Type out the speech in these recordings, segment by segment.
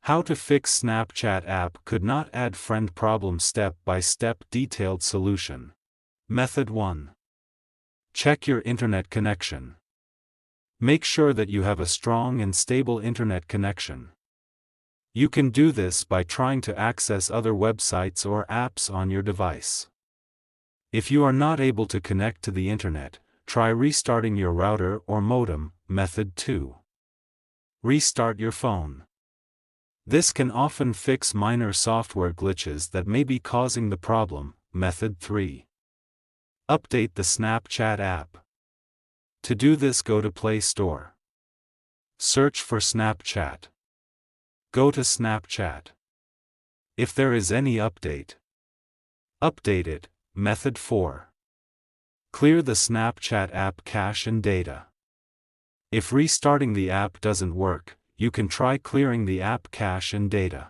How to fix Snapchat app could not add friend problem step-by-step detailed solution. Method 1. Check your internet connection. Make sure that you have a strong and stable internet connection. You can do this by trying to access other websites or apps on your device. If you are not able to connect to the internet, try restarting your router or modem. Method 2. Restart your phone. This can often fix minor software glitches that may be causing the problem. Method 3. Update the Snapchat app. To do this, go to Play Store. Search for Snapchat. Go to Snapchat. If there is any update, update it. Method 4. Clear the Snapchat app cache and data. If restarting the app doesn't work, you can try clearing the app cache and data.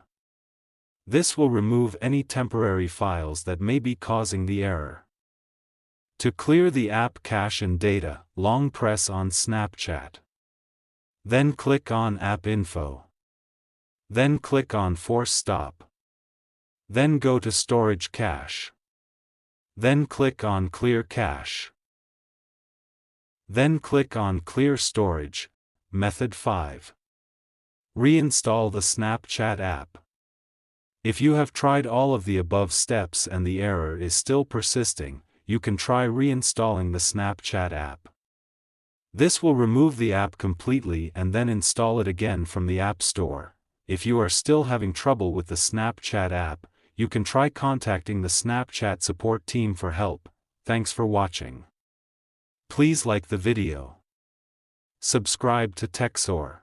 This will remove any temporary files that may be causing the error. To clear the app cache and data, long press on Snapchat. Then click on App Info. Then click on Force Stop. Then go to Storage Cache. Then click on Clear Cache. Then click on Clear Storage. Method 5. Reinstall the Snapchat app. If you have tried all of the above steps and the error is still persisting, you can try reinstalling the Snapchat app. This will remove the app completely and then install it again from the App Store. If you are still having trouble with the Snapchat app, you can try contacting the Snapchat support team for help. Thanks for watching. Please like the video. Subscribe to TechSoar.